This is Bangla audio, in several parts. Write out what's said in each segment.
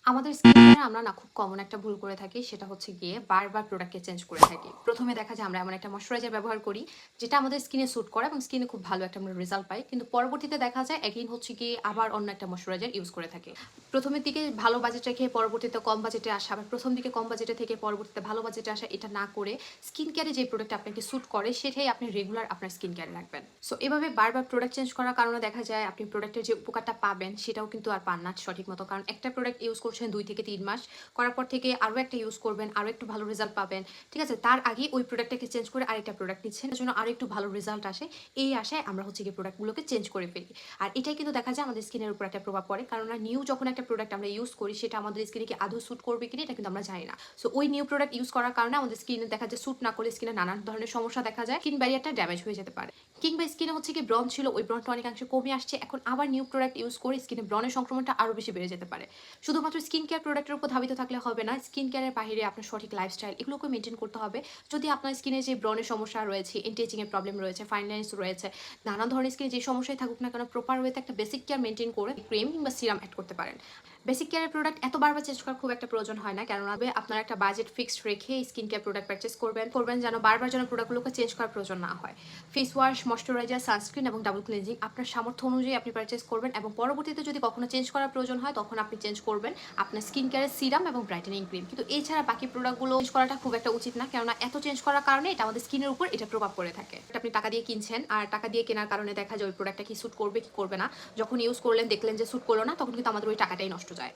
আমাদের স্কিন কেয়ারে আমরা না খুব কমন একটা ভুল করে থাকি, সেটা হচ্ছে গিয়ে বারবার প্রোডাক্টকে চেঞ্জ করে থাকি। প্রথমে দেখা যায় আমরা এমন একটা ময়েশ্চারাইজার ব্যবহার করি যেটা আমাদের স্কিনে স্যুট করে এবং স্কিনে খুব ভালো একটা আমরা রেজাল্ট পাই, কিন্তু পরবর্তীতে দেখা যায় এগেইন হচ্ছে গিয়ে আবার অন্য একটা ময়েশ্চারাইজার ইউজ করে থাকি। প্রথমের দিকে ভালো বাজেট রেখে পরবর্তীতে কম বাজেটে আসা, আবার প্রথম দিকে কম বাজেটে থেকে পরবর্তীতে ভালো বাজেটে আসা, এটা না করে স্কিন কেয়ারে যে প্রোডাক্ট আপনাকে স্যুট করে সেটাই আপনি রেগুলার আপনার স্কিন কেয়ারে রাখবেন। সো এভাবে বারবার প্রোডাক্ট চেঞ্জ করার কারণে দেখা যায় আপনি প্রোডাক্টের যে উপকারটা পাবেন সেটাও কিন্তু আর পান না সঠিক মতো, কারণ একটা প্রোডাক্ট ইউজ করছেন 2 থেকে 3 মাস, করার পর থেকে আরও একটা ইউজ করবেন, আরও একটু ভালো রেজাল্ট পাবেন, ঠিক আছে, তার আগে ওই প্রোডাক্টটাকে চেঞ্জ করে আরেকটা প্রোডাক্ট নিচ্ছেন, এর জন্য আরও একটু ভালো রেজাল্ট আসে, এই আশায় আমরা হচ্ছে গিয়ে প্রোডাক্টগুলোকে চেঞ্জ করে ফেলি। আর এটাই কিন্তু দেখা যায় আমাদের স্কিনের উপর একটা প্রভাব পড়ে, কারণ নিউ যখন একটা প্রোডাক্ট আমরা ইউজ করি সেটা আমাদের স্কিনে কি আদৌ স্যুট করবে কিনা এটা কিন্তু আমরা জানি না। সো ওই নিউ প্রোডাক্ট ইউজ করার কারণে আমাদের স্কিনে দেখা যায় স্যুট না করলে স্কিনে নানান ধরনের সমস্যা দেখা যায়, স্কিন ব্যারিয়ারটা ড্যামেজ হয়ে যেতে পারে, কিংবা স্কিনে হচ্ছে কি ব্রণ ছিল ওই ব্রণটা অনেকাংশে কমে আসছে, এখন আবার নিউ প্রোডাক্ট ইউজ করে স্কিনে ব্রণের সংক্রমণটা আরও বেশি বেড়ে যেতে পারে। শুধুমাত্র স্কিন কেয়ার প্রোডাক্টের উপর ধাবিত থাকলে হবে না, স্কিন কেয়ারের বাইরে আপনার সঠিক লাইফস্টাইল এগুলোকে মেনটেন করতে হবে। যদি আপনার স্কিনে যে ব্রণের সমস্যা রয়েছে, এন্টি এর প্রবলেম রয়েছে, ফাইন লাইন্স রয়েছে, নানান ধরনের স্কিনে যে সমস্যায় থাকুক না কেন, প্রপার ওয়েতে একটা বেসিক কেয়ার মেনটেন করে ক্রিম কিংবা সিরাম অ্যাড করতে পারেন। বেসিক কেয়ারের প্রোডাক্ট এত বারবার চেঞ্জ করার খুব একটা প্রয়োজন হয় না, কেননা আপনার একটা বাজেট ফিক্সড রেখে স্কিন কেয়ার প্রোডাক্ট পারচেস করবেন যেন বারবার যেন প্রোডাক্টগুলোকে চেঞ্জ করার প্রয়োজন না হয়। ফেস ওয়াশ, ময়শ্চারাইজার, সানস্ক্রিন এবং ডাবল ক্লিনজিং আপনার সামর্থ্য অনুযায়ী আপনি পারচেস করবেন, এবং পরবর্তীতে যদি কখনো চেঞ্জ করার প্রয়োজন হয় তখন আপনি চেঞ্জ করবেন আপনার স্কিন কেয়ারের সিরাম এবং ব্রাইটেনিং ক্রিম। কিন্তু এছাড়া বাকি প্রোডাক্টগুলো চেঞ্জ করাটা খুব একটা উচিত না, কেননা এত চেঞ্জ করার কারণে এটা আমাদের স্কিনের উপর এটা প্রভাব পড়ে থাকে। আপনি টাকা দিয়ে কিনছেন, আর টাকা দিয়ে কেনার কারণে দেখা যায় ওই প্রোডাক্টটা কি স্যুট করবে কি করবে না, যখন ইউজ করলেন দেখলেন যে স্যুট করলো না, তখন কিন্তু আমাদের ওই টাকাটাই নষ্ট যায়।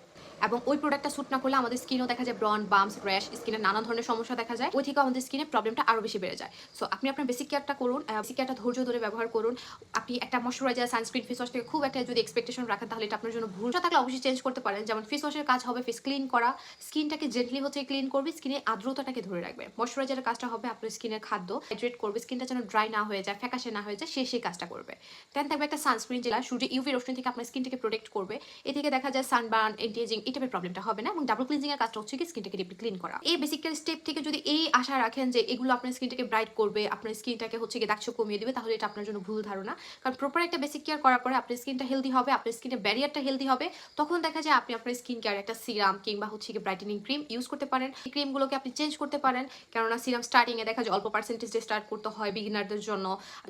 এবং ওই প্রোডাক্টটা স্যুট না করলে আমাদের স্কিনও দেখা যায় ব্রন, বাম্পস, র্যাশ, স্কিনের নানান ধরনের সমস্যা দেখা যায়, ওই থেকে আমাদের স্কিনের প্রবলেমটা আরো বেশি বেড়ে যায়। সো আপনি আপনার বেসিক কেয়ারটা করুন, বেসিক কেয়ারটা ধৈর্য ধরে ব্যবহার করুন। আপনি একটা ময়শ্চারাইজার, সানস্ক্রিন, ফেস ওয়াশ থেকে খুব একটা যদি এক্সপেকটেশন রাখেন তাহলে এটা আপনার জন্য ভুল থাকলে অবশ্যই চেঞ্জ করতে পারেন। যেমন ফেস ওয়াশের কাজ হবে ফেস ক্লিন করা, স্কিনটাকে জেন্টলি হচ্ছে ক্লিন করবে, স্কিনের আর্দ্রতাটাকে ধরে রাখবে। ময়শ্চারাইজারের কাজটা হবে আপনার স্কিনের খাদ্য হাইড্রেট করবে, স্কিনটা যেন ড্রাই না হয়ে যায়, ফ্যাকাশে না হয়ে যায়, সেই কাজটা করবে। দেন থাকবে একটা সানস্ক্রিন, যেটা সূর্যের ইউভি রশ্মি থেকে আপনার স্কিনটাকে প্রোটেক্ট করবে, এ থেকে দেখা যায় সানবার্ন, এন্টি এজিং এই টাইপের প্রবলেমটা হবে না। এবং ডাবল ক্লিনজিং এর কাজটা হচ্ছে কি স্কিনটাকে ডিপলি ক্লিন করা। এই বেসিক কেয়ার স্টেপ থেকে যদি এই আশা রাখেন যে এগুলো আপনার স্কিনটাকে ব্রাইট করবে, আপনার স্কিনটাকে হচ্ছে কি দাগছোপ কমিয়ে দিবে, তাহলে এটা আপনার জন্য ভুল ধারণা। কারণ প্রপার একটা বেসিক কেয়ার করার পরে আপনার স্কিনটা হেলদি হবে, আপনার স্কিনের ব্যারিয়ারটা হেলদি হবে, তখন দেখা যায় আপনি আপনার স্কিন কেয়ার একটা সিরাম কিংবা হচ্ছে কি ব্রাইটেনিং ক্রিম ইউজ করতে পারেন। এই ক্রিমগুলোকে আপনি চেঞ্জ করতে পারেন, কেননা সিরাম স্টার্টিং এ দেখা যায় অল্প পার্সেন্টেজে স্টার্ট করতে হয় বিগিনারদের জন্য।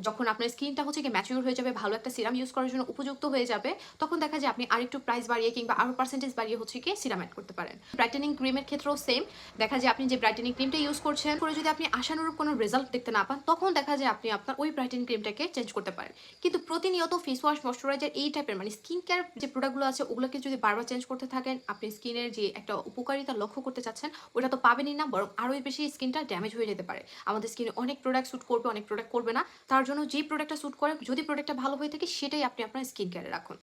যখন আপনার স্কিনটা হচ্ছে কি ম্যাচিউর হয়ে যাবে, ভালো একটা সিরাম ইউজ করার জন্য উপযুক্ত হয়ে যাবে, তখন দেখা যায় আপনি আরেকটু প্রাইস বাড়িয়ে কিংবা আরো পার্সেন্টেজ বাড়িয়ে হচ্ছে কি সিরাম অ্যাড করতে পারেন। ব্রাইটেনিং ক্রিমের ক্ষেত্রেও সেম, দেখা যায় আপনি যে ব্রাইটেনিং ক্রিমটা ইউজ করছেন করে যদি আপনি আশানুরূপ কোনো রেজাল্ট দেখতে না পান, তখন দেখা যায় আপনি আপনার ওই ব্রাইটেনিং ক্রিমটাকে চেঞ্জ করতে পারেন। কিন্তু প্রতিনিয়ত ফেস ওয়াশ, ময়শ্চারাইজার এই টাইপের মানে স্কিন কেয়ার যে প্রোডাক্টগুলো আছে ওগুলোকে যদি বারবার চেঞ্জ করতে থাকেন, আপনি স্কিনের যে একটা উপকারিতা লক্ষ্য করতে চাচ্ছেন ওটা তো পাবেনই না, বরং আরও বেশি স্কিনটা ড্যামেজ হয়ে যেতে পারে। আমাদের স্কিনে অনেক প্রোডাক্ট স্যুট করবে, অনেক প্রোডাক্ট করবে না, তার জন্য যে প্রোডাক্টটা স্যুট করে যদি প্রোডাক্টটা ভালো হয়ে থাকে সেটাই আপনি আপনার স্কিন কেয়ারে রাখুন।